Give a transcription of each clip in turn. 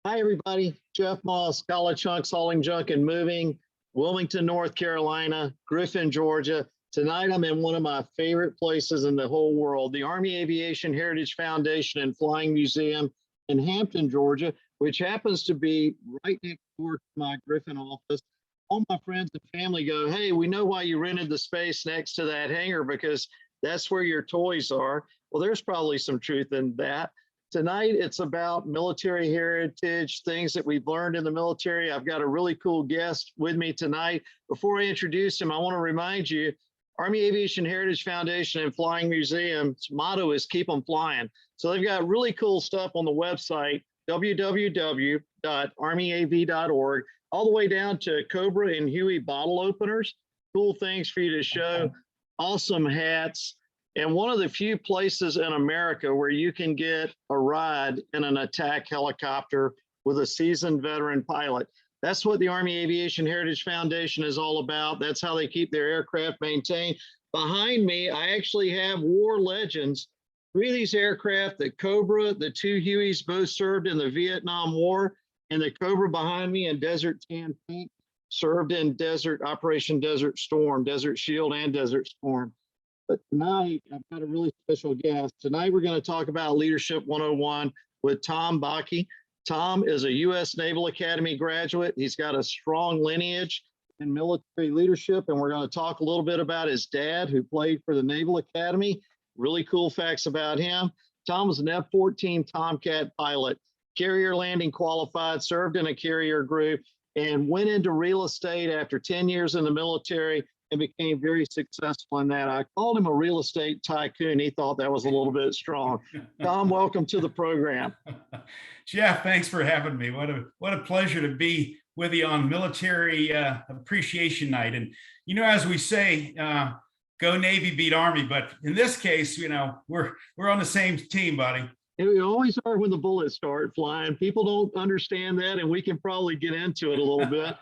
Hi, everybody. Jeff Moss, College Hunks Hauling Junk and Moving, Wilmington, North Carolina, Griffin, Georgia. Tonight, I'm in one of my favorite places in the whole world, the Army Aviation Heritage Foundation and Flying Museum in Hampton, Georgia, which happens to be right next door to my Griffin office. All my friends and family go, hey, we know why you rented the space next to that hangar because that's where your toys are. Well, there's probably some truth in that. Tonight, it's about military heritage, things that we've learned in the military. I've got a really cool guest with me tonight. Before I introduce him, I want to remind you, Army Aviation Heritage Foundation and Flying Museum's motto is keep them flying. So they've got really cool stuff on the website, www.armyav.org, all the way down to Cobra and Huey bottle openers, cool things for you to show, awesome hats, and one of the few places in America where you can get a ride in an attack helicopter with a seasoned veteran pilot. That's what the Army Aviation Heritage Foundation is all about. That's how they keep their aircraft maintained. Behind me, I actually have war legends. 3 of these aircraft, the Cobra, the 2 Hueys, both served in the Vietnam War, and the Cobra behind me in Desert Tan Pink served in Operation Desert Storm, Desert Shield and Desert Storm. But tonight, I've got a really special guest. Tonight, we're going to talk about Leadership 101 with Tom Bakke. Tom is a U.S. Naval Academy graduate. He's got a strong lineage in military leadership, and we're going to talk a little bit about his dad, who played for the Naval Academy. Really cool facts about him. Tom was an F-14 Tomcat pilot, carrier landing qualified, served in a carrier group, and went into real estate after 10 years in the military and became very successful in that. I called him a real estate tycoon. He thought that was a little bit strong. Tom, welcome to the program. Jeff, thanks for having me. What a pleasure to be with you on Military Appreciation Night. And, as we say, go Navy, beat Army. But in this case, we're on the same team, buddy. We always are when the bullets start flying. People don't understand that, and we can probably get into it a little bit.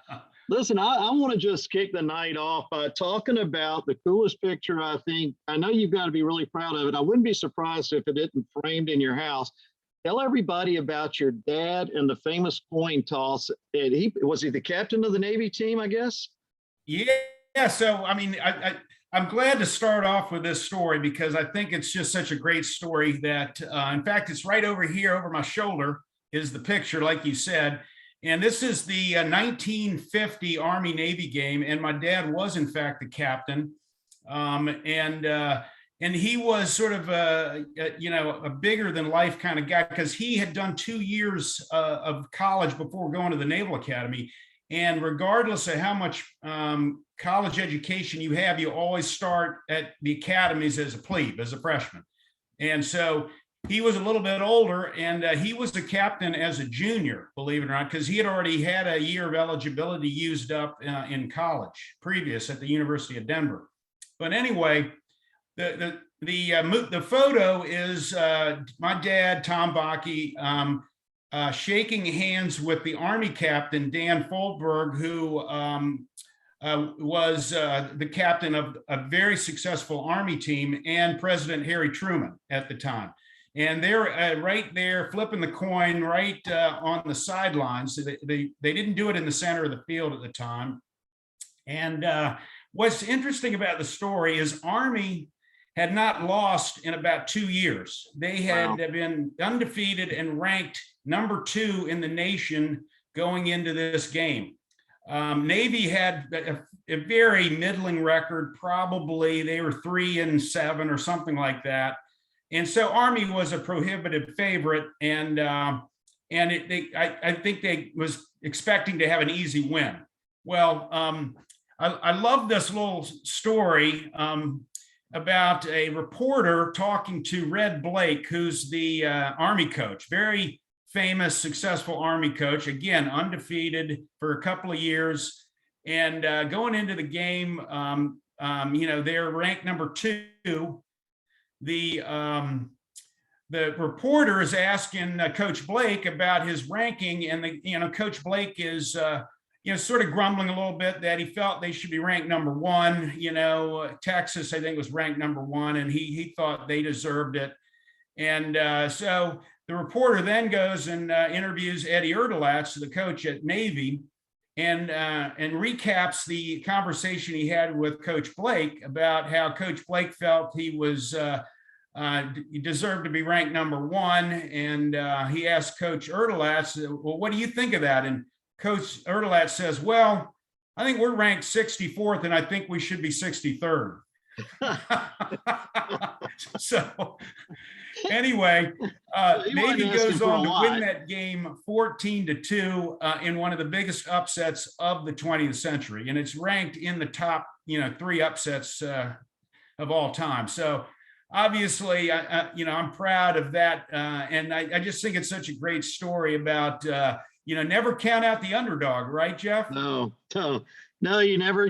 Listen, I want to just kick the night off by talking about the coolest picture, I think. I know you've got to be really proud of it. I wouldn't be surprised if it isn't framed in your house. Tell everybody about your dad and the famous coin toss. Was he the captain of the Navy team, I guess? Yeah. So, I'm glad to start off with this story because I think it's just such a great story that, in fact, it's right over here over my shoulder is the picture, like you said. And this is the 1950 Army-Navy game, and my dad was, in fact, the captain. And he was sort of a bigger-than-life kind of guy because he had done 2 years of college before going to the Naval Academy. And regardless of how much college education you have, you always start at the academies as a plebe, as a freshman. And so he was a little bit older, and he was the captain as a junior, believe it or not, because he had already had a year of eligibility used up in college previous at the University of Denver. But anyway, the photo is my dad, Tom Bakke, shaking hands with the Army captain, Dan Foldberg, who was the captain of a very successful Army team, and President Harry Truman at the time. And they're right there flipping the coin right on the sidelines. So they didn't do it in the center of the field at the time. And what's interesting about the story is Army had not lost in about 2 years. They had been undefeated and ranked number 2 in the nation going into this game. Navy had a very middling record. Probably they were 3-7 or something like that. And so Army was a prohibitive favorite, and I think they was expecting to have an easy win. Well, I love this little story about a reporter talking to Red Blake, who's the Army coach, very famous, successful Army coach, again, undefeated for a couple of years. And going into the game, they're ranked number 2. The reporter is asking Coach Blake about his ranking, and Coach Blake is sort of grumbling a little bit that he felt they should be ranked number 1. Texas, I think, was ranked number 1, and he thought they deserved it. And so the reporter then goes and interviews Eddie Erdelatz, the coach at Navy, and recaps the conversation he had with Coach Blake about how Coach Blake felt he deserved to be ranked #1. And he asked Coach Erdelatz, well, what do you think of that? And Coach Erdelatz says, well, I think we're ranked 64th, and I think we should be 63rd. So anyway, Navy goes on to win that game 14-2 in one of the biggest upsets of the 20th century. And it's ranked in the top, 3 upsets of all time. So obviously, I'm proud of that. And I just think it's such a great story about, never count out the underdog, right, Jeff? No, you never,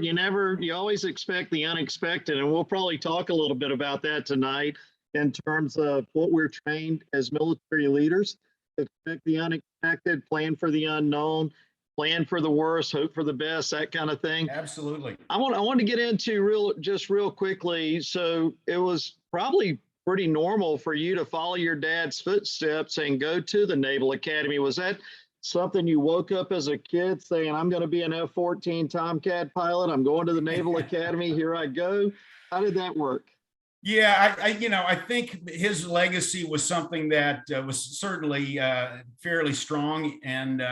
you always expect the unexpected. And we'll probably talk a little bit about that tonight in terms of what we're trained as military leaders: expect the unexpected, plan for the unknown, plan for the worst, hope for the best, that kind of thing. Absolutely. I want to get into real quickly. So it was probably pretty normal for you to follow your dad's footsteps and go to the Naval Academy. Was that something you woke up as a kid saying, I'm going to be an F-14 Tomcat pilot, I'm going to the Naval Academy, here I go? How did that work? Yeah, I think his legacy was something that was certainly fairly strong, and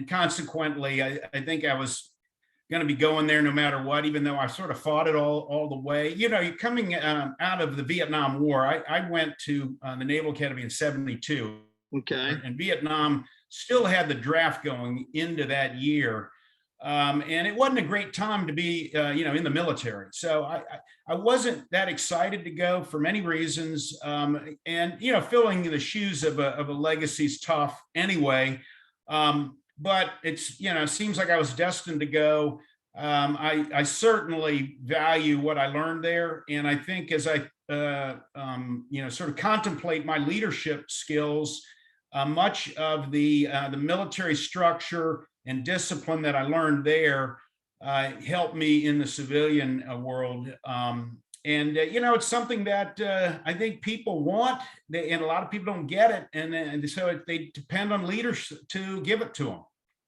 consequently, I think I was going to be going there no matter what, even though I sort of fought it all the way. Coming out of the Vietnam War, I went to the Naval Academy in '72. Okay. And Vietnam still had the draft going into that year. And it wasn't a great time to be, in the military. So I wasn't that excited to go for many reasons. And, filling the shoes of a legacy is tough anyway. But it's, seems like I was destined to go. I certainly value what I learned there. And I think as I, sort of contemplate my leadership skills, much of the military structure and discipline that I learned there helped me in the civilian world. It's something that I think people want, and a lot of people don't get it. And so they depend on leaders to give it to them.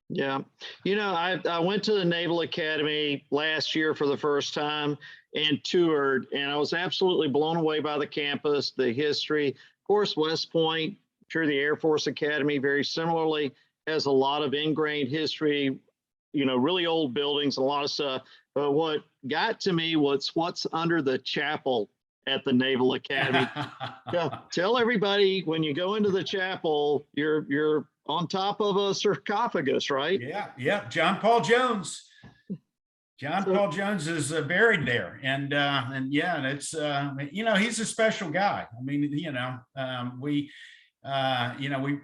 Yeah. I went to the Naval Academy last year for the first time and toured, and I was absolutely blown away by the campus, the history. Of course, West Point, sure, the Air Force Academy, very similarly, has a lot of ingrained history, really old buildings, a lot of stuff. But what got to me was what's under the chapel at the Naval Academy. Tell everybody, when you go into the chapel, you're on top of a sarcophagus, right? Yeah. John Paul Jones. Paul Jones is buried there, and it's he's a special guy. I mean,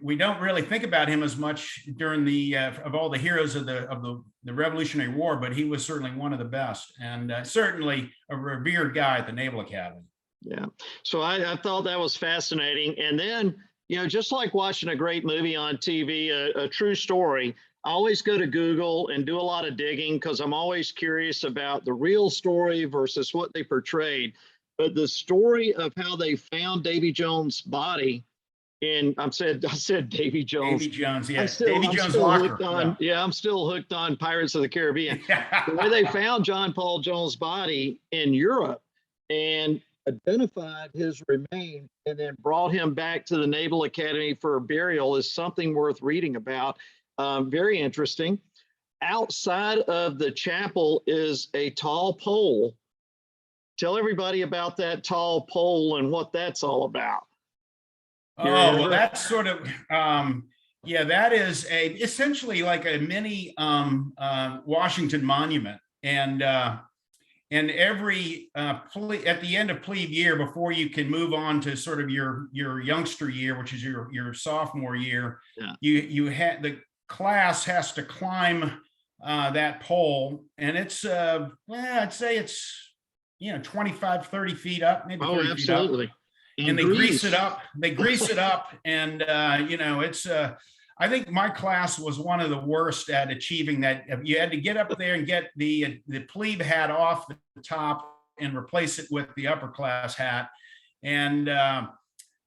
we don't really think about him as much during the of all the heroes of the Revolutionary War, but he was certainly one of the best, and certainly a revered guy at the Naval Academy. Yeah. So I thought that was fascinating. And then, just like watching a great movie on TV, a true story, I always go to Google and do a lot of digging because I'm always curious about the real story versus what they portrayed. But the story of how they found Davy Jones' body I said Davy Jones. Davy Jones, yeah. Davy Jones locker. I'm still hooked on Pirates of the Caribbean. The way they found John Paul Jones' body in Europe and identified his remains and then brought him back to the Naval Academy for a burial is something worth reading about. Very interesting. Outside of the chapel is a tall pole. Tell everybody about that tall pole and what that's all about. Well, that's sort of, that is essentially like a mini Washington monument. And every at the end of plebe year, before you can move on to sort of your youngster year, which is your sophomore year, you had the class has to climb that pole, and it's I'd say it's 25, 30 feet up, maybe 30 absolutely. feet up. And they grease it up. And it's I think my class was one of the worst at achieving that. You had to get up there and get the plebe hat off the top and replace it with the upper class hat. And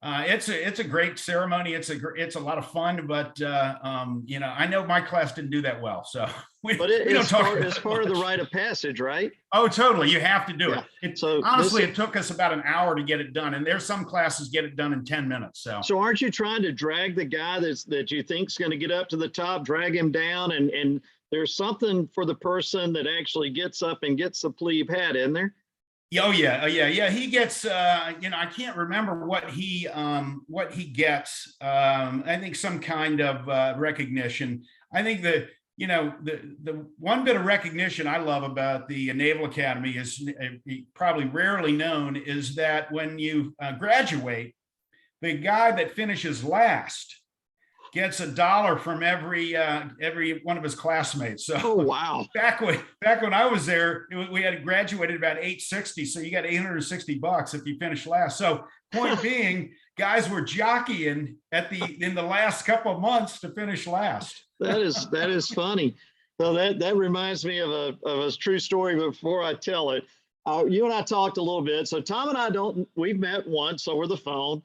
It's a great ceremony. It's a lot of fun, but I know my class didn't do that well, so we But we don't it's talk part, about it's it part of the much. rite of passage, right? Oh, totally. You have to do it. Yeah. So Honestly, it took us about an hour to get it done, and there's some classes get it done in 10 minutes. so aren't you trying to drag the guy that you think's going to get up to the top, drag him down, and there's something for the person that actually gets up and gets the plebe hat in there? Oh yeah, yeah. He gets, I can't remember what he gets. I think some kind of recognition. I think that the one bit of recognition I love about the Naval Academy is probably rarely known is that when you graduate, the guy that finishes last gets $1 from every one of his classmates. So Oh, wow. back when I was there, we had graduated about 860, so you got $860 if you finished last. So point being, guys were jockeying in the last couple of months to finish last. That is funny. So that reminds me of a true story. Before I tell it, you and I talked a little bit. So Tom and I we've met once over the phone.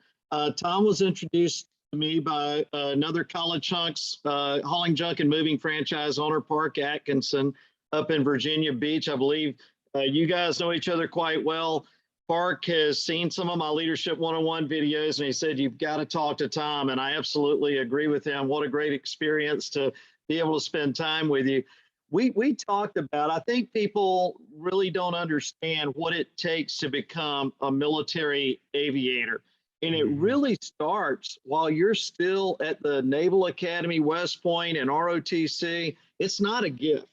Tom was introduced to me by another college chunks hauling junk and moving franchise owner, Park Atkinson, up in Virginia Beach. I believe you guys know each other quite well. Park has seen some of my Leadership 101 videos, and he said, you've got to talk to Tom. And I absolutely agree with him. What a great experience to be able to spend time with you. We talked about, I think people really don't understand what it takes to become a military aviator. And it really starts while you're still at the Naval Academy, West Point, and ROTC. It's not a gift.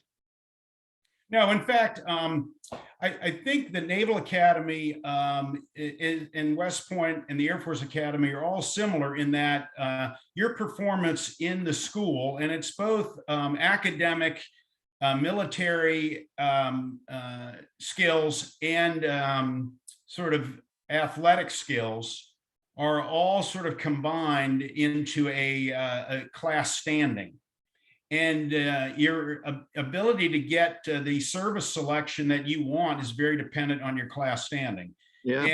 No, in fact, I think the Naval Academy in West Point and the Air Force Academy are all similar in that your performance in the school, and it's both academic, military skills and sort of athletic skills are all sort of combined into a class standing. And your ability to get the service selection that you want is very dependent on your class standing. Yeah.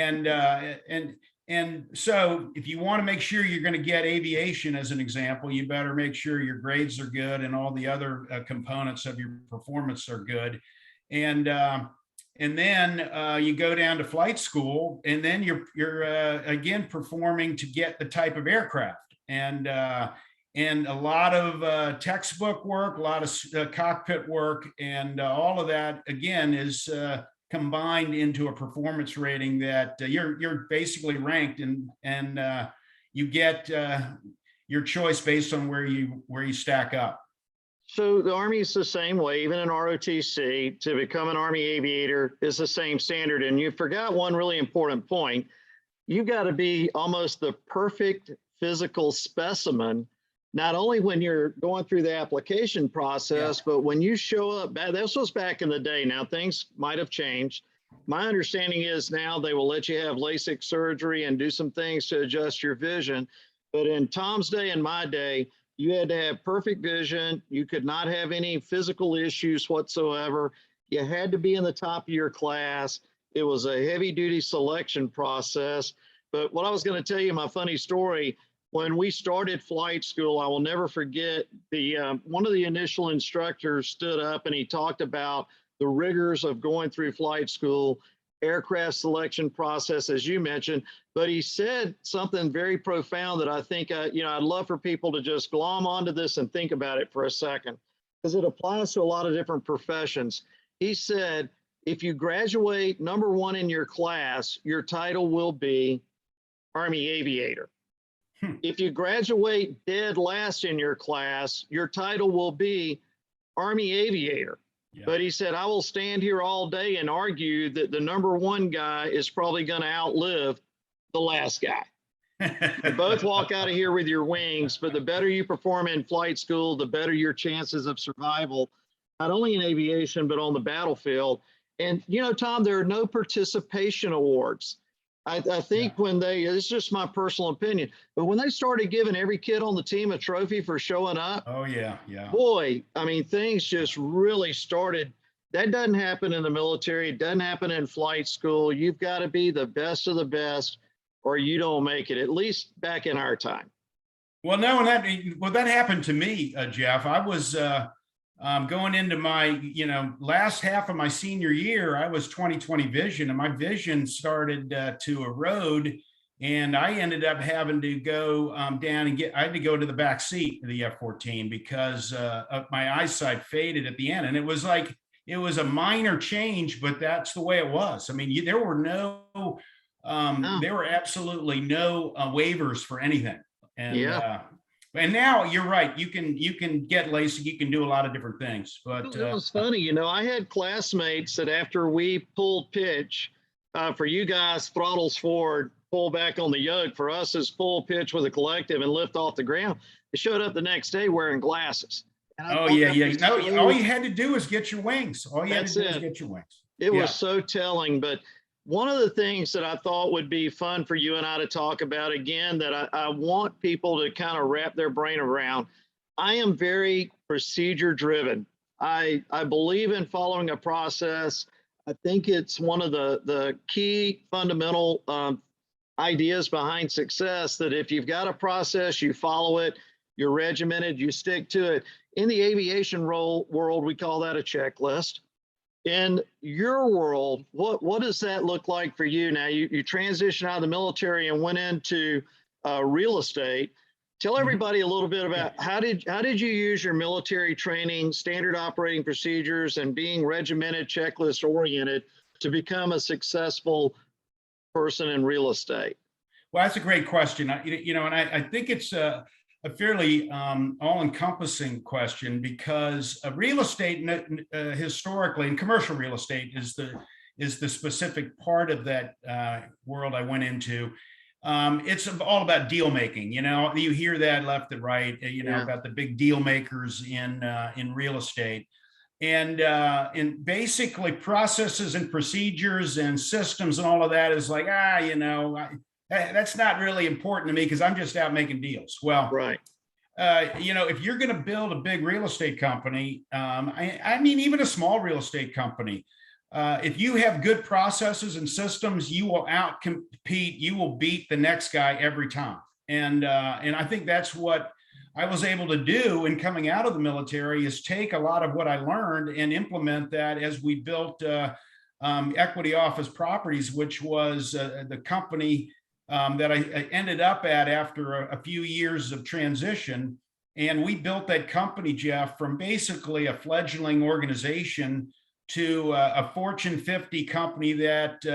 And so if you want to make sure you're going to get aviation as an example, you better make sure your grades are good and all the other components of your performance are good. And then you go down to flight school, and then you're again performing to get the type of aircraft. And a lot of textbook work, a lot of cockpit work, and all of that again is combined into a performance rating that you're basically ranked, and you get your choice based on where you stack up. So the Army is the same way, even in ROTC, to become an Army aviator is the same standard. And you forgot one really important point. You got to be almost the perfect physical specimen, not only when you're going through the application process, but when you show up. This was back in the day. Now things might have changed. My understanding is now they will let you have LASIK surgery and do some things to adjust your vision. But in Tom's day and my day, you had to have perfect vision. You could not have any physical issues whatsoever. You had to be in the top of your class. It was a heavy duty selection process. But what I was going to tell you, my funny story, when we started flight school, I will never forget one of the initial instructors stood up and he talked about the rigors of going through flight school, aircraft selection process, as you mentioned, but he said something very profound that I think, I'd love for people to just glom onto this and think about it for a second, because it applies to a lot of different professions. He said, if you graduate number one in your class, your title will be Army Aviator. If you graduate dead last in your class, your title will be Army Aviator. Yeah. But he said, I will stand here all day and argue that the number one guy is probably going to outlive the last guy. You both walk out of here with your wings, but the better you perform in flight school, the better your chances of survival, not only in aviation, but on the battlefield. And, Tom, there are no participation awards. I think when it's just my personal opinion, but when they started giving every kid on the team a trophy for showing up. Oh, yeah. Boy, I mean, things just really started. That doesn't happen in the military. It doesn't happen in flight school. You've got to be the best of the best. or you don't make it, at least back in our time. Well, no, and that happened to me, Jeff. I was going into my, last half of my senior year. I was 20/20 vision, and my vision started to erode, and I ended up having to go down and I had to go to the back seat of the F-14 because of my eyesight faded at the end, and it was a minor change, but that's the way it was. I mean, there were there were absolutely no waivers for anything. And now you're right. You can get LASIK. You can do a lot of different things. But it was funny, I had classmates that after we pulled pitch, for you guys, throttles forward, pull back on the yoke. For us, is full pitch with a collective and lift off the ground. They showed up the next day wearing glasses. Oh yeah. No, all you had to do was get your wings. All you had to do was get your wings. It was so telling. But one of the things that I thought would be fun for you and I to talk about again, that I want people to kind of wrap their brain around. I am very procedure driven. I believe in following a process. I think it's one of the key fundamental ideas behind success, that if you've got a process, you follow it, you're regimented, you stick to it. In the aviation world, we call that a checklist. In your world, what does that look like for you now? You transitioned out of the military and went into real estate. Tell everybody a little bit about how did you use your military training, standard operating procedures, and being regimented, checklist oriented to become a successful person in real estate? Well, that's a great question. And I think it's a fairly all-encompassing question, because real estate historically, and commercial real estate is the specific part of that world I went into. It's all about deal making. You hear that left and right. About the big deal makers in real estate, and basically processes and procedures and systems and all of that is like, that's not really important to me because I'm just out making deals. Well, right. If you're going to build a big real estate company, I mean, even a small real estate company, if you have good processes and systems, you will outcompete, you will beat the next guy every time. And I think that's what I was able to do in coming out of the military, is take a lot of what I learned and implement that as we built Equity Office Properties, which was the company that I ended up at after a few years of transition. And we built that company, Jeff, from basically a fledgling organization to a Fortune 50 company that,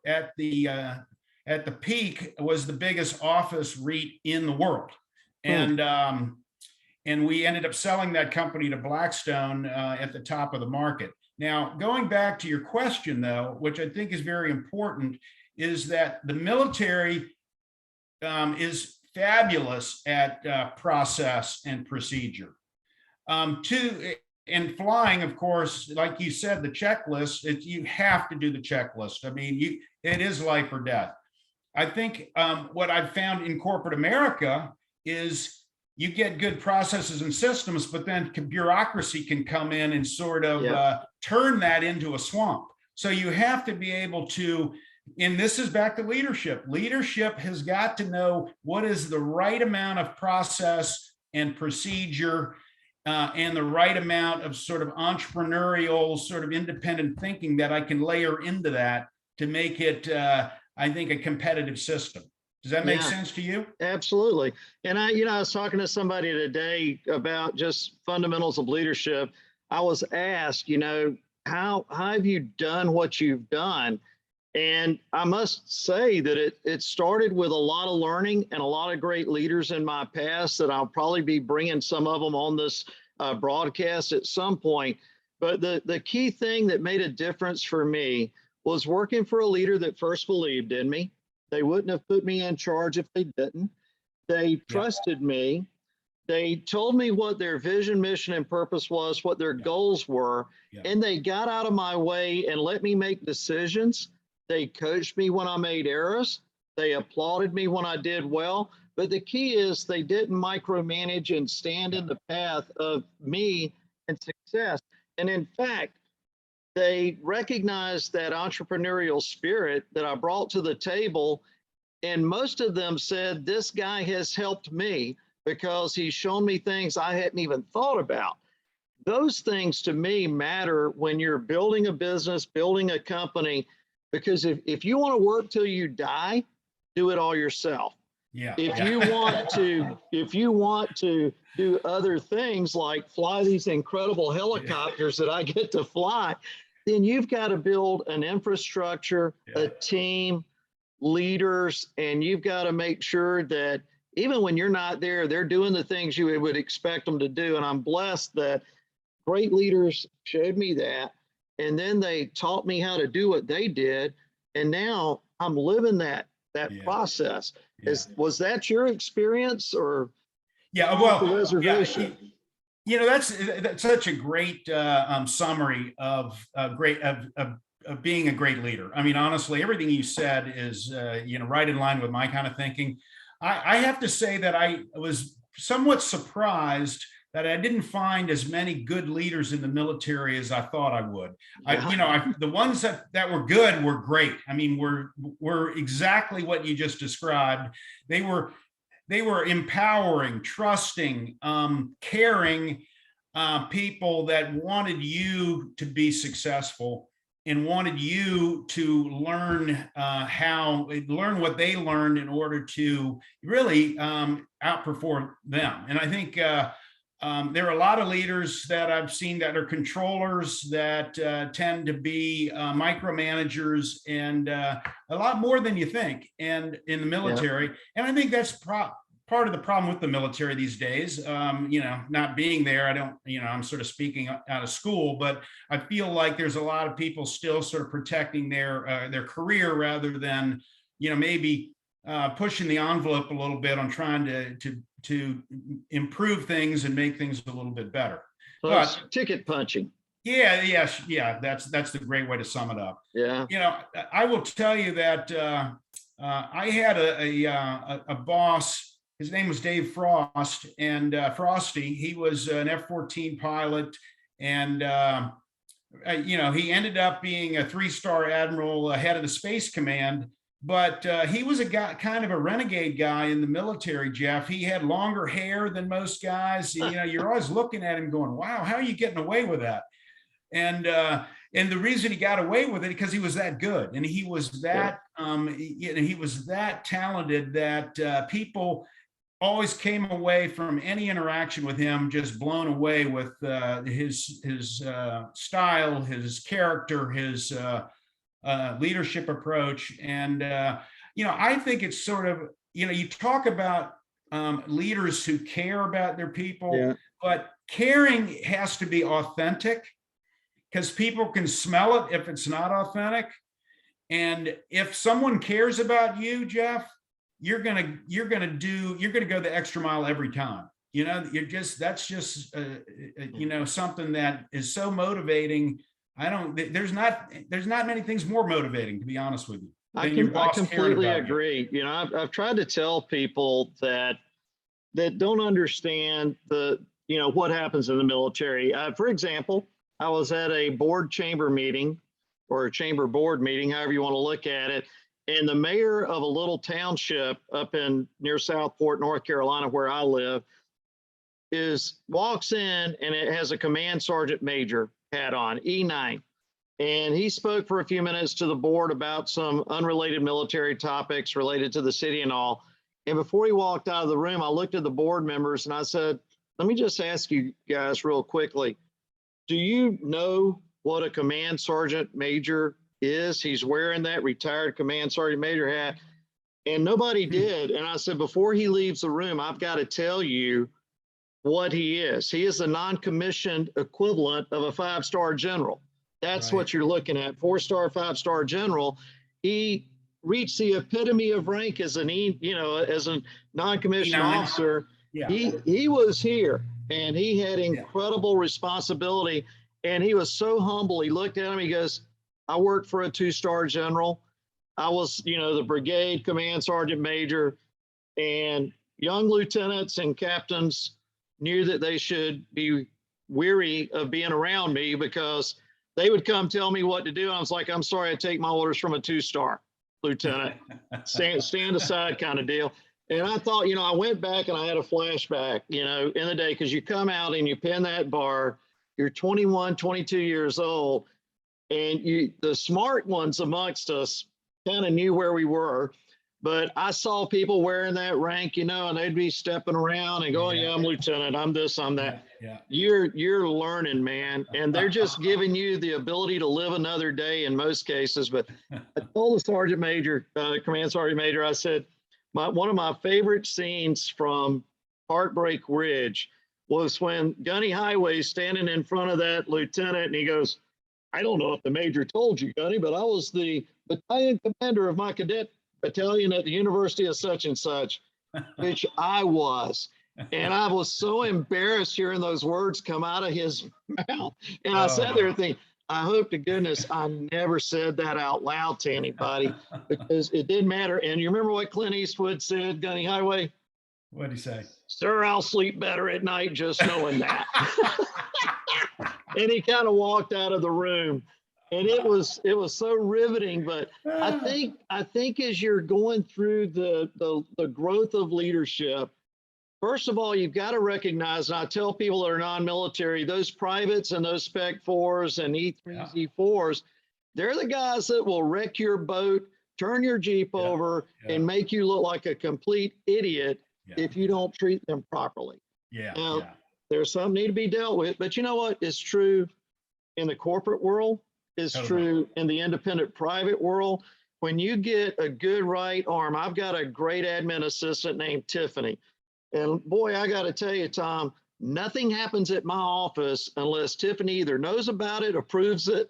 at the peak was the biggest office REIT in the world. And we ended up selling that company to Blackstone at the top of the market. Now, going back to your question, though, which I think is very important, is that the military is fabulous at process and procedure. And flying, of course, like you said, the checklist, you have to do the checklist. I mean, it is life or death. I think what I've found in corporate America is you get good processes and systems, but then bureaucracy can come in and sort of turn that into a swamp. So you have to be able to, and this is back to leadership. Leadership has got to know what is the right amount of process and procedure and the right amount of sort of entrepreneurial, sort of independent thinking that I can layer into that to make it, I think, a competitive system. Does that make sense to you? Absolutely. And I was talking to somebody today about just fundamentals of leadership. I was asked, how have you done what you've done? And I must say that it started with a lot of learning and a lot of great leaders in my past that I'll probably be bringing some of them on this broadcast at some point. But the key thing that made a difference for me was working for a leader that first believed in me. They wouldn't have put me in charge if they didn't. They trusted me. They told me what their vision, mission, and purpose was, what their goals were, and they got out of my way and let me make decisions. They coached me when I made errors. They applauded me when I did well. But the key is they didn't micromanage and stand in the path of me and success. And in fact, they recognized that entrepreneurial spirit that I brought to the table And most of them said, this guy has helped me because he's shown me things I hadn't even thought about. Those things to me matter when you're building a business, building a company, because if you want to work till you die, do it all yourself. Yeah. If you want to do other things like fly these incredible helicopters that I get to fly, then you've got to build an infrastructure, a team, leaders, and you've got to make sure that even when you're not there, they're doing the things you would expect them to do. And I'm blessed that great leaders showed me that. And then they taught me how to do what they did. And now I'm living that process. Was that your experience, or well, reservation? that's such a great summary of being a great leader. I mean, honestly, everything you said is right in line with my kind of thinking. I have to say that I was somewhat surprised that I didn't find as many good leaders in the military as I thought I would. The ones that were good were great. I mean, were exactly what you just described. They were empowering, trusting, caring people that wanted you to be successful and wanted you to learn what they learned in order to really outperform them. And I think there are a lot of leaders that I've seen that are controllers that tend to be micromanagers, and a lot more than you think, and in the military. And I think that's part of the problem with the military these days. Not being there, I don't, I'm sort of speaking out of school, but I feel like there's a lot of people still sort of protecting their career rather than, maybe pushing the envelope a little bit on trying to improve things and make things a little bit better. But ticket punching. Yeah. That's the great way to sum it up. Yeah. I will tell you that I had a boss. His name was Dave Frost, and Frosty. He was an F-14 pilot, and he ended up being a 3-star admiral, head of the Space Command. But he was a guy, kind of a renegade guy in the military, Jeff. He had longer hair than most guys. You're always looking at him going, wow, how are you getting away with that? And the reason he got away with it because he was that good, and he was that he was that talented that people always came away from any interaction with him just blown away with his style, his character, his leadership approach. And I think it's sort of, you talk about leaders who care about their people, but caring has to be authentic, because people can smell it if it's not authentic. And if someone cares about you, Jeff, you're gonna go the extra mile every time. That's just something that is so motivating. There's not many things more motivating, to be honest with you. I completely agree. I've tried to tell people that don't understand what happens in the military. For example, I was at a board chamber meeting, or a chamber board meeting, however you want to look at it. And the mayor of a little township up near Southport, North Carolina, where I live, walks in, and it has a command sergeant major hat on, E9. And he spoke for a few minutes to the board about some unrelated military topics related to the city and all. And before he walked out of the room, I looked at the board members and I said, let me just ask you guys real quickly, do you know what a command sergeant major is? He's wearing that retired command sergeant major hat, and nobody did. And I said, before he leaves the room, I've got to tell you what he is. He is the non-commissioned equivalent of a 5-star general. That's right. What you're looking at, 4-star, 5-star general. He reached the epitome of rank as as a non-commissioned officer. Yeah. He was here, and he had incredible responsibility, and he was so humble. He looked at him, he goes, I worked for a 2-star general. I was, the brigade command sergeant major, and young lieutenants and captains knew that they should be weary of being around me, because they would come tell me what to do. I was like, I'm sorry, I take my orders from a 2-star. Lieutenant. Stand aside kind of deal. And I thought, I went back and I had a flashback, in the day, because you come out and you pin that bar, you're 21, 22 years old, and the smart ones amongst us kind of knew where we were. But I saw people wearing that rank, and they'd be stepping around and going, yeah, I'm lieutenant, I'm this, I'm that. Yeah. You're learning, man. And they're just giving you the ability to live another day in most cases. But I told the sergeant major, command sergeant major, I said, one of my favorite scenes from Heartbreak Ridge was when Gunny Highway's standing in front of that lieutenant and he goes, I don't know if the major told you, Gunny, but I was the battalion commander of my cadet battalion at the University of such and such, which I was. And I was so embarrassed hearing those words come out of his mouth. And I sat there thinking, I hope to goodness I never said that out loud to anybody, because it didn't matter. And you remember what Clint Eastwood said, Gunny Highway? What did he say? Sir, I'll sleep better at night just knowing that. And he kind of walked out of the room. And it was so riveting. But I think as you're going through the growth of leadership, first of all, you've got to recognize, and I tell people that are non-military, those privates and those Spec 4s and E3s, E4s, they're the guys that will wreck your boat, turn your Jeep over, and make you look like a complete idiot if you don't treat them properly. Now, there's some need to be dealt with, but you know what is true in the corporate world is true in the independent private world. When you get a good right arm, I've got a great admin assistant named Tiffany. And boy, I got to tell you, Tom, nothing happens at my office unless Tiffany either knows about it, approves it,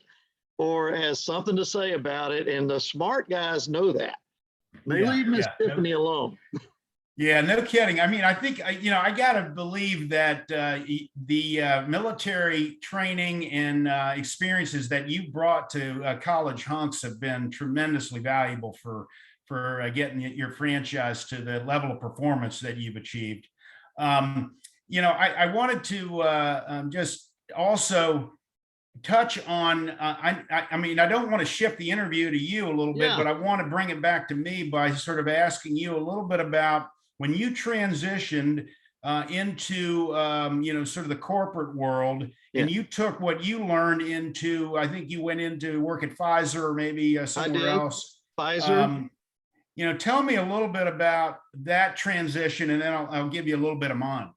or has something to say about it. And the smart guys know that. They leave Miss Tiffany alone. Yeah, no kidding. I mean, I think, I got to believe that the military training and experiences that you brought to college hunks have been tremendously valuable for getting your franchise to the level of performance that you've achieved. I wanted to just also touch on, I mean, I don't want to shift the interview to you a little bit, but I want to bring it back to me by sort of asking you a little bit about when you transitioned into, sort of the corporate world, and you took what you learned into, I think you went into work at Pfizer or maybe somewhere else. Pfizer. Tell me a little bit about that transition, and then I'll give you a little bit of mine.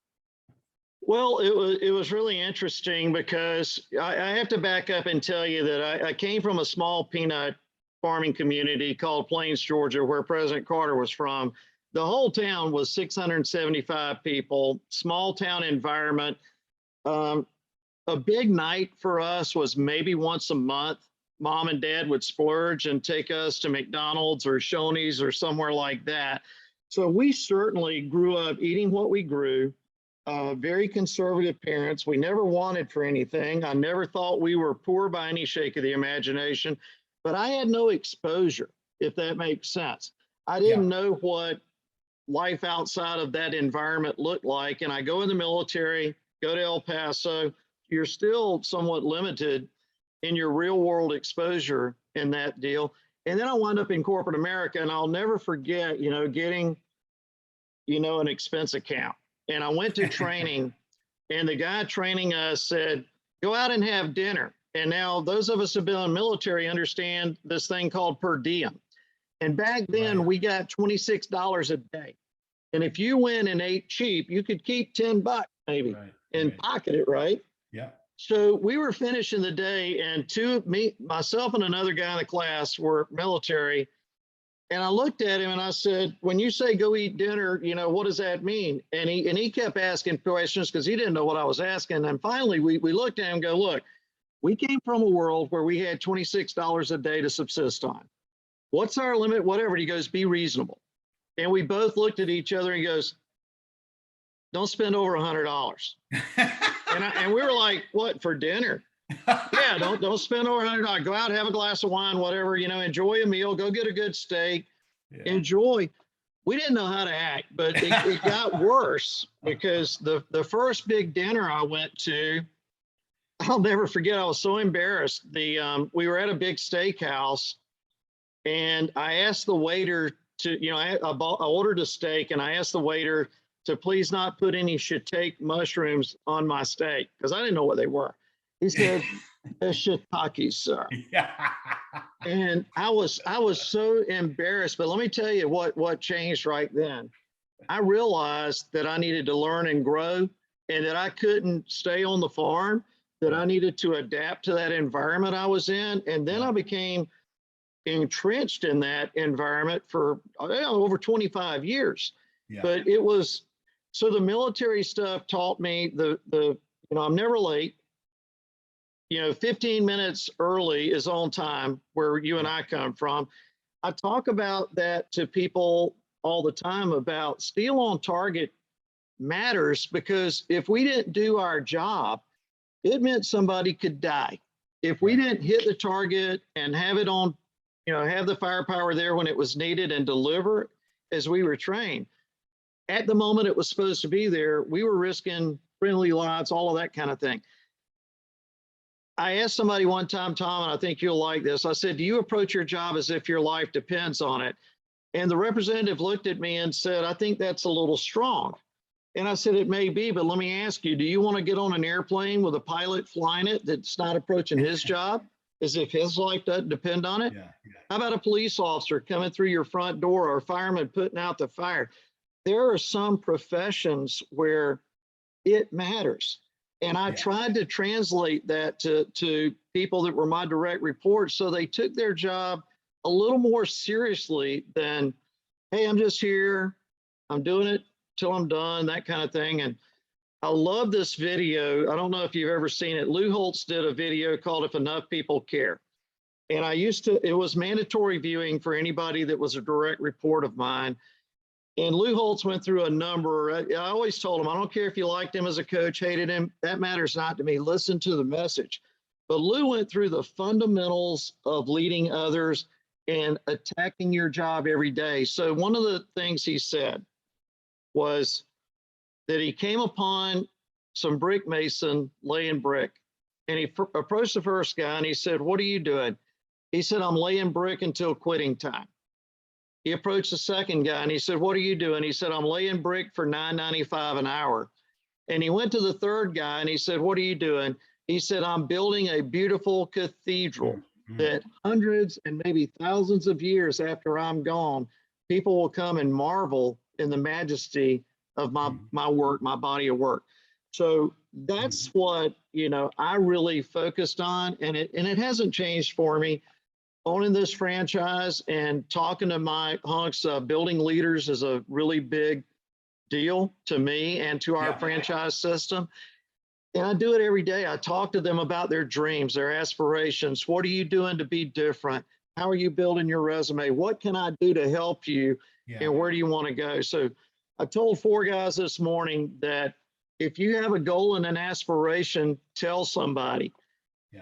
Well, it was really interesting because I have to back up and tell you that I came from a small peanut farming community called Plains, Georgia, where President Carter was from. The whole town was 675 people, small town environment. A big night for us was maybe once a month. Mom and dad would splurge and take us to McDonald's or Shoney's or somewhere like that. So we certainly grew up eating what we grew, very conservative parents. We never wanted for anything. I never thought we were poor by any shake of the imagination, but I had no exposure, if that makes sense. I didn't know what life outside of that environment looked like. And I go in the military, go to El Paso, you're still somewhat limited in your real world exposure in that deal. And then I wound up in corporate America, and I'll never forget, getting, an expense account. And I went to training, and the guy training us said, go out and have dinner. And now those of us who have been in the military understand this thing called per diem. And back then we got $26 a day. And if you went and ate cheap, you could keep $10 maybe and pocket it, right? Yeah. So we were finishing the day, and myself and another guy in the class were military. And I looked at him and I said, when you say go eat dinner, what does that mean? And he kept asking questions because he didn't know what I was asking. And finally we looked at him and go, look, we came from a world where we had $26 a day to subsist on. What's our limit? Whatever. And he goes, be reasonable. And we both looked at each other and he goes, don't spend over $100. and we were like, what, for dinner? Yeah, don't spend over $100. Go out, have a glass of wine, whatever, enjoy a meal, go get a good steak, enjoy. We didn't know how to act, but it got worse because the first big dinner I went to, I'll never forget, I was so embarrassed. We were at a big steakhouse, And I asked the waiter to, I ordered a steak, and I asked the waiter to please not put any shiitake mushrooms on my steak because I didn't know what they were. He said, "They're shiitake, sir." Yeah. And I was so embarrassed. But let me tell you what changed right then. I realized that I needed to learn and grow, and that I couldn't stay on the farm, that I needed to adapt to that environment I was in. And then I became entrenched in that environment for over 25 years. Yeah. But it was, so the military stuff taught me I'm never late. 15 minutes early is on time where you and I come from. I talk about that to people all the time about steel on target matters, because if we didn't do our job, it meant somebody could die. If we didn't hit the target and have it on, have the firepower there when it was needed and deliver as we were trained, at the moment it was supposed to be there, we were risking friendly lives, all of that kind of thing. I asked somebody one time, Tom, and I think you'll like this. I said, "Do you approach your job as if your life depends on it?" And the representative looked at me and said, "I think that's a little strong." And I said, "It may be, but let me ask you, do you want to get on an airplane with a pilot flying it that's not approaching his job as if his life doesn't depend on it? Yeah. How about a police officer coming through your front door, or a fireman putting out the fire?" There are some professions where it matters. And I tried to translate that to people that were my direct reports, so they took their job a little more seriously than, "Hey, I'm just here, I'm doing it till I'm done," that kind of thing. And I love this video. I don't know if you've ever seen it. Lou Holtz did a video called "If Enough People Care." And it was mandatory viewing for anybody that was a direct report of mine. And Lou Holtz went through a number. I always told him, I don't care if you liked him as a coach, hated him, that matters not to me. Listen to the message. But Lou went through the fundamentals of leading others and attacking your job every day. So one of the things he said was that he came upon some brick mason laying brick. And he approached the first guy and he said, "What are you doing?" He said, "I'm laying brick until quitting time." He approached the second guy and he said, "What are you doing?" He said, "I'm laying brick for $9.95 an hour." And he went to the third guy and he said, "What are you doing?" He said, "I'm building a beautiful cathedral that hundreds and maybe thousands of years after I'm gone, people will come and marvel in the majesty of my work, my body of work." So that's what, I really focused on. And it hasn't changed for me. Owning this franchise and talking to my hunks, building leaders is a really big deal to me and to our franchise system. And I do it every day. I talk to them about their dreams, their aspirations. What are you doing to be different? How are you building your resume? What can I do to help you? And where do you want to go? So I told 4 guys this morning that if you have a goal and an aspiration, tell somebody.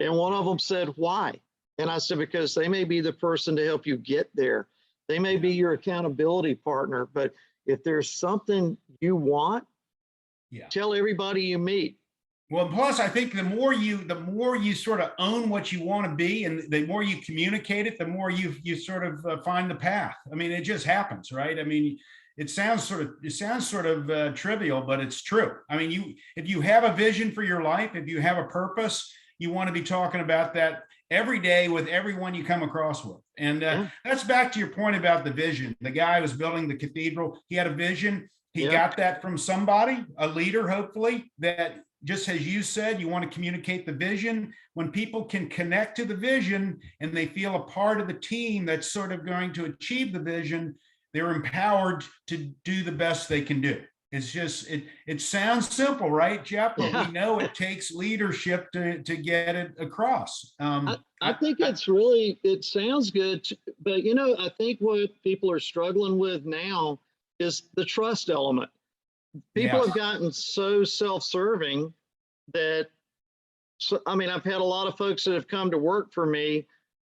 And one of them said, "Why?" And I said, "Because they may be the person to help you get there. They may be your accountability partner. But if there's something you want, tell everybody you meet." Well, plus I think the more you sort of own what you want to be, and the more you communicate it, the more you sort of find the path. I mean, it just happens, right? I mean, it sounds sort of trivial, but it's true. I mean, if you have a vision for your life, if you have a purpose, you want to be talking about that every day with everyone you come across with. And that's back to your point about the vision. The guy who was building the cathedral, he had a vision. He got that from somebody, a leader, hopefully, that, just as you said, you want to communicate the vision. When people can connect to the vision and they feel a part of the team that's sort of going to achieve the vision, they're empowered to do the best they can do. It's just, it sounds simple, right, Jeff? But we know it takes leadership to get it across. I think it sounds good, but I think what people are struggling with now is the trust element. People have gotten so self-serving that, I've had a lot of folks that have come to work for me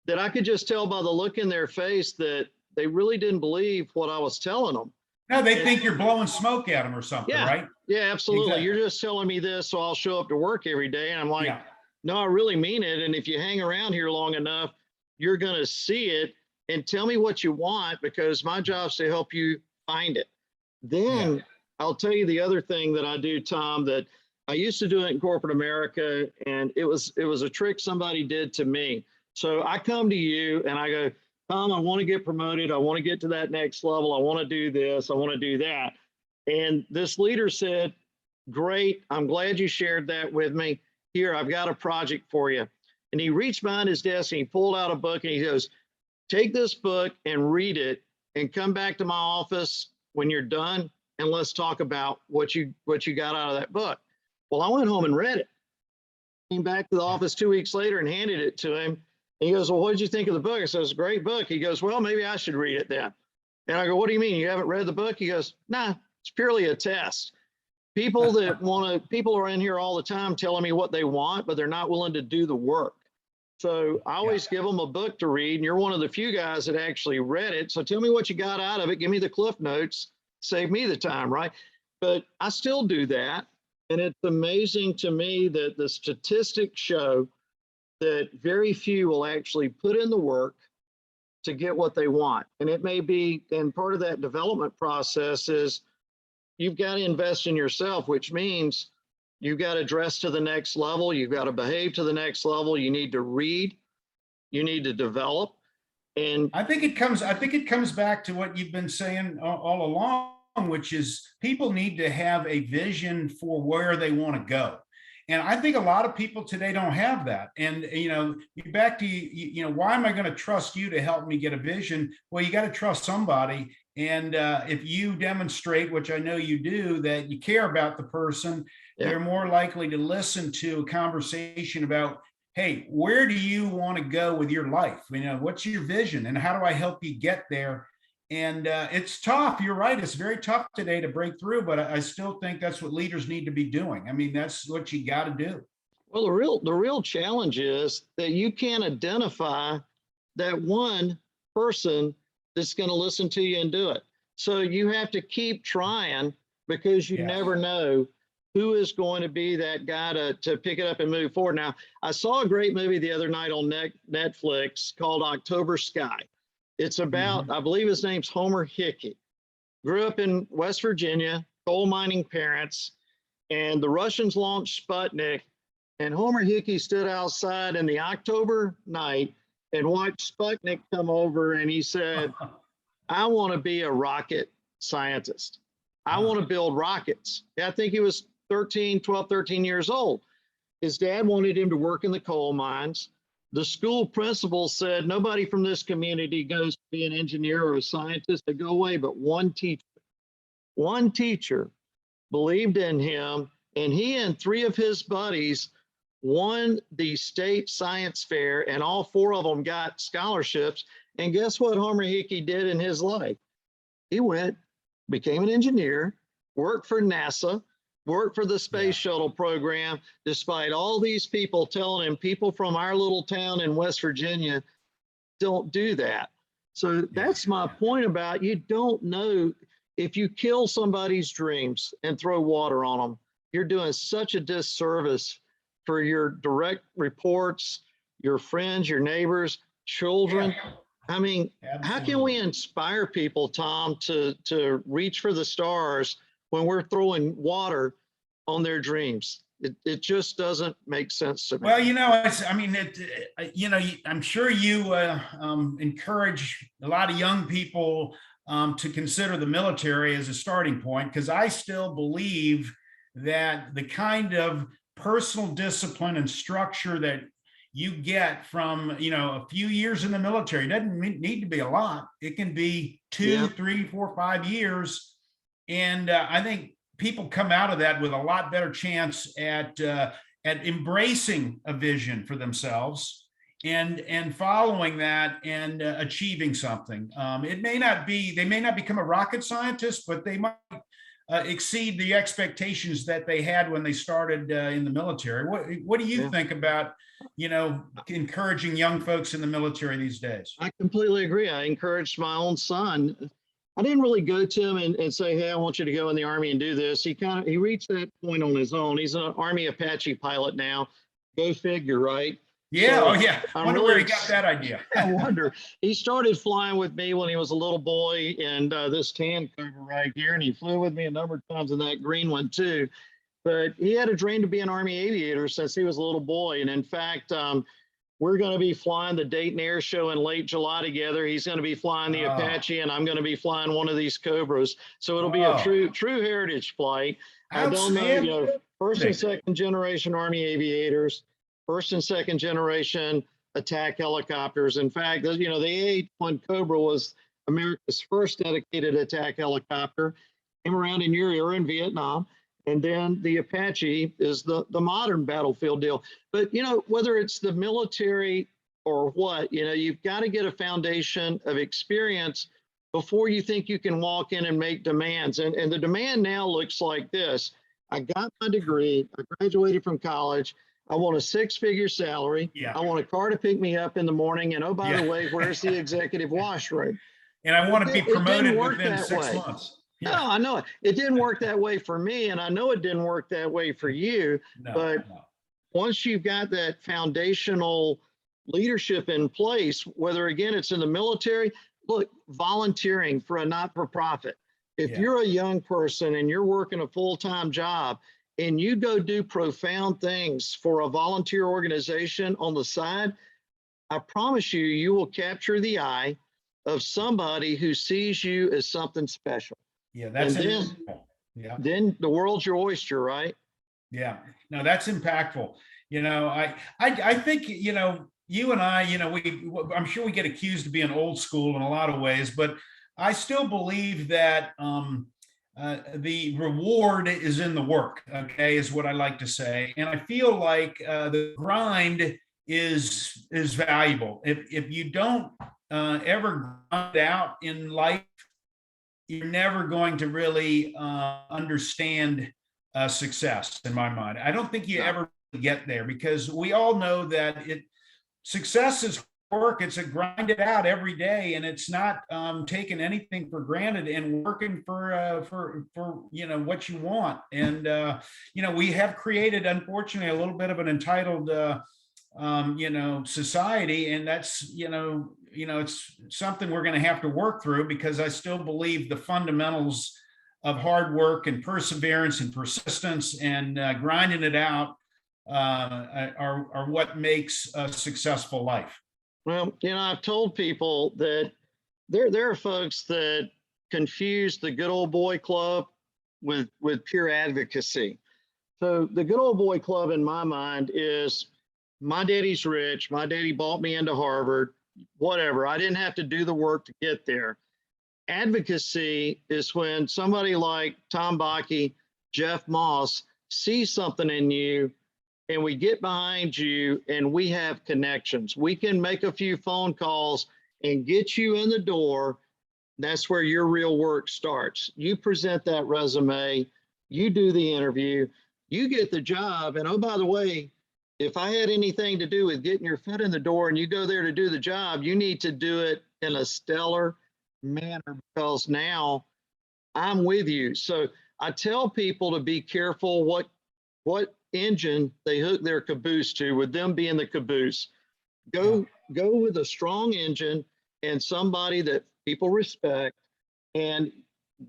that I could just tell by the look in their face that they really didn't believe what I was telling them. No, they think you're blowing smoke at them or something, right? Yeah, absolutely. Exactly. You're just telling me this, so I'll show up to work every day. And I'm like, no, I really mean it. And if you hang around here long enough, you're going to see it. and tell me what you want, because my job is to help you find it. Then I'll tell you the other thing that I do, Tom, that I used to do it in corporate America, and it was a trick somebody did to me. So I come to you and I go, Tom, I want to get promoted. I want to get to that next level. I want to do this. I want to do that. And this leader said, great. I'm glad you shared that with me. Here, I've got a project for you. And he reached behind his desk and he pulled out a book and he goes, take this book and read it and come back to my office when you're done, and let's talk about what you got out of that book. Well, I went home and read it. Came back to the office 2 weeks later and handed it to him. And he goes, well, what did you think of the book? I said, it's a great book. He goes, well, maybe I should read it then. And I go, what do you mean? You haven't read the book? He goes, nah, it's purely a test. People are in here all the time telling me what they want, but they're not willing to do the work. So I always give them a book to read, and you're one of the few guys that actually read it. So tell me what you got out of it. Give me the cliff notes, save me the time, right? But I still do that. And it's amazing to me that the statistics show that very few will actually put in the work to get what they want. And it may be, and part of that development process is you've got to invest in yourself, which means you've got to dress to the next level. You've got to behave to the next level. You need to read, you need to develop. And I think it comes back to what you've been saying all along, which is people need to have a vision for where they want to go. And I think a lot of people today don't have that. And, back to, why am I going to trust you to help me get a vision? Well, you got to trust somebody. And if you demonstrate, which I know you do, that you care about the person, they're more likely to listen to a conversation about, hey, where do you want to go with your life? What's your vision and how do I help you get there? And it's tough. You're right. It's very tough today to break through, but I still think that's what leaders need to be doing. I mean, that's what you got to do. well, the real challenge is that you can't identify that one person that's going to listen to you and do it. So you have to keep trying, because you never know who is going to be that guy to pick it up and move forward. Now, I saw a great movie the other night on Netflix called October Sky. It's about, I believe his name's Homer Hickey. Grew up in West Virginia, coal mining parents, and the Russians launched Sputnik. And Homer Hickey stood outside in the October night and watched Sputnik come over, and he said, I want to be a rocket scientist. I want to build rockets. I think he was 12, 13 years old. His dad wanted him to work in the coal mines. The school principal said, nobody from this community goes to be an engineer or a scientist. They go away, but one teacher believed in him, and he and three of his buddies won the state science fair, and all four of them got scholarships. And guess what Homer Hickey did in his life? He went, became an engineer, worked for NASA, worked for the space shuttle program, despite all these people telling him people from our little town in West Virginia don't do that. So that's my point about, you don't know, if you kill somebody's dreams and throw water on them, you're doing such a disservice for your direct reports, your friends, your neighbors, children. I mean, how can we inspire people, Tom, to reach for the stars when we're throwing water on their dreams? It just doesn't make sense to me. Well, I'm sure you encourage a lot of young people to consider the military as a starting point, because I still believe that the kind of personal discipline and structure that you get from, a few years in the military, doesn't need to be a lot. It can be 2, 3, 4, 5 years. And I think people come out of that with a lot better chance at embracing a vision for themselves and following that and achieving something. They may not become a rocket scientist, but they might exceed the expectations that they had when they started in the military. What do you think about, encouraging young folks in the military these days? I completely agree. I encouraged my own son. I didn't really go to him and say, hey, I want you to go in the Army and do this. He reached that point on his own. He's an Army Apache pilot now. Go figure, right? Yeah. So Oh, yeah. I'm Wonder really where he got that idea. I wonder. He started flying with me when he was a little boy, and this tan Cobra right here, and he flew with me a number of times in that green one too. But he had a dream to be an Army aviator since he was a little boy, and in fact, we're going to be flying the Dayton Air Show in late July together. He's going to be flying the Oh. Apache, and I'm going to be flying one of these Cobras. So it'll be a Oh. true heritage flight. I don't know, first and second generation Army aviators, first and second generation attack helicopters. In fact, the A-1 Cobra was America's first dedicated attack helicopter. Came around in your era in Vietnam. And then the Apache is the modern battlefield deal. But, whether it's the military or what, you've got to get a foundation of experience before you think you can walk in and make demands. And the demand now looks like this. I got my degree. I graduated from college. I want a 6-figure salary. Yeah. I want a car to pick me up in the morning. And oh, by the way, where's the executive washroom? And I want to be promoted within 6 way. months. Yeah. No, I know it. It didn't work that way for me, and I know it didn't work that way for you. But once you've got that foundational leadership in place, whether again it's in the military, look, volunteering for a not-for-profit. If you're a young person and you're working a full-time job and you go do profound things for a volunteer organization on the side, I promise you, you will capture the eye of somebody who sees you as something special. Yeah, that's and then the world's your oyster, right? Yeah, no, that's impactful. I think, you and I, I'm sure we get accused of being old school in a lot of ways, but I still believe that the reward is in the work, okay, is what I like to say. And I feel like the grind is valuable. If you don't ever grind out in life, you're never going to really understand success in my mind. I don't think you ever get there, because we all know that success is work. It's a grind it out every day, and it's not taking anything for granted and working for what you want. And we have created, unfortunately, a little bit of an entitled society, and that's it's something we're going to have to work through, because I still believe the fundamentals of hard work and perseverance and persistence and grinding it out are what makes a successful life. Well, I've told people that there are folks that confuse the good old boy club with pure advocacy. So the good old boy club in my mind is, my daddy's rich, my daddy bought me into Harvard, whatever. I didn't have to do the work to get there. Advocacy is when somebody like Tom Bakke, Jeff Moss sees something in you, and we get behind you and we have connections. We can make a few phone calls and get you in the door. That's where your real work starts. You present that resume, you do the interview, you get the job. And oh, by the way, if I had anything to do with getting your foot in the door and you go there to do the job, you need to do it in a stellar manner, because now I'm with you. So I tell people to be careful what engine they hook their caboose to, with them being the caboose. Go with a strong engine and somebody that people respect, and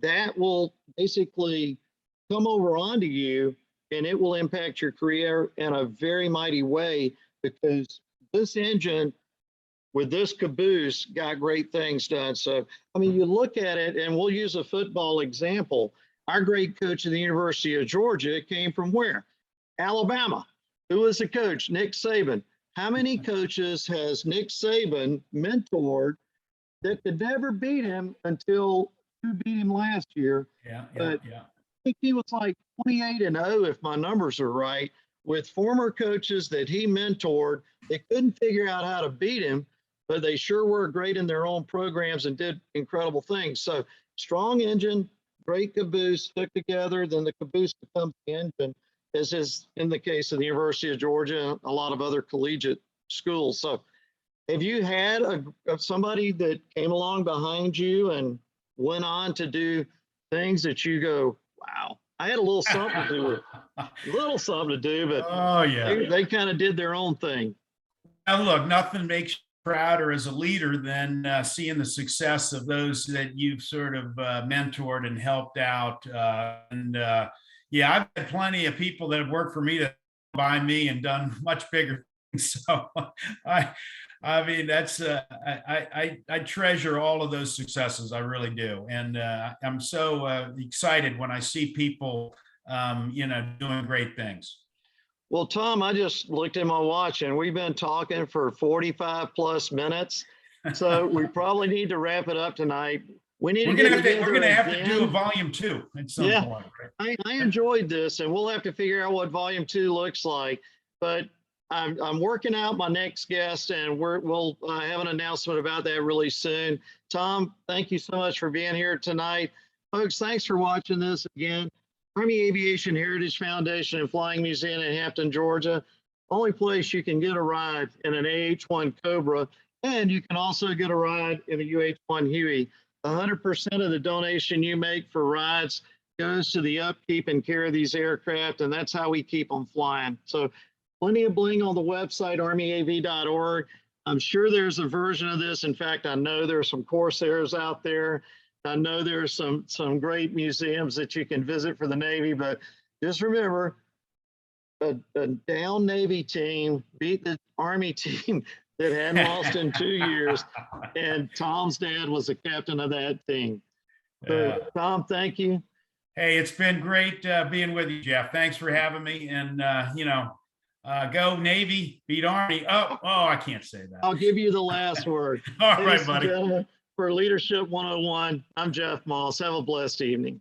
that will basically come over onto you, and it will impact your career in a very mighty way, because this engine with this caboose got great things done. So, you look at it, and we'll use a football example. Our great coach at the University of Georgia came from where? Alabama. Who was the coach? Nick Saban. How many coaches has Nick Saban mentored that could never beat him until you beat him last year? Yeah. I think he was like 28-0, if my numbers are right, with former coaches that he mentored. They couldn't figure out how to beat him, but they sure were great in their own programs and did incredible things. So strong engine, great caboose hooked together, then the caboose becomes the engine, as is in the case of the University of Georgia and a lot of other collegiate schools. So have you had somebody that came along behind you and went on to do things that you go, wow, I had a little something to do with, but Oh yeah. they kind of did their own thing? Now, look, nothing makes you prouder as a leader than seeing the success of those that you've sort of mentored and helped out. Yeah, I've had plenty of people that have worked for me that by me and done much bigger things. So I, I mean, that's I treasure all of those successes. I really do, and I'm so excited when I see people, doing great things. Well, Tom, I just looked at my watch and we've been talking for 45 plus minutes. So we probably need to wrap it up tonight. We need We're to gonna get have to we're together gonna have to do a again. volume 2 at some Yeah. point. Right? I enjoyed this and we'll have to figure out what volume 2 looks like. But I'm working out my next guest and we'll have an announcement about that really soon. Tom, thank you so much for being here tonight. Folks, thanks for watching this again. Army Aviation Heritage Foundation and Flying Museum in Hampton, Georgia. Only place you can get a ride in an AH-1 Cobra, and you can also get a ride in a UH-1 Huey. 100% of the donation you make for rides goes to the upkeep and care of these aircraft, and that's how we keep them flying. So plenty of bling on the website, armyav.org. I'm sure there's a version of this. In fact, I know there's some Corsairs out there. I know there's some great museums that you can visit for the Navy, but just remember, a down Navy team beat the Army team that hadn't lost in 2 years, and Tom's dad was the captain of that team. So, Tom, thank you. Hey, it's been great being with you, Jeff. Thanks for having me. And go Navy, beat Army. Oh, I can't say that. I'll give you the last word. All right, Ladies and buddy. gentlemen, for Leadership 101, I'm Jeff Moss. Have a blessed evening.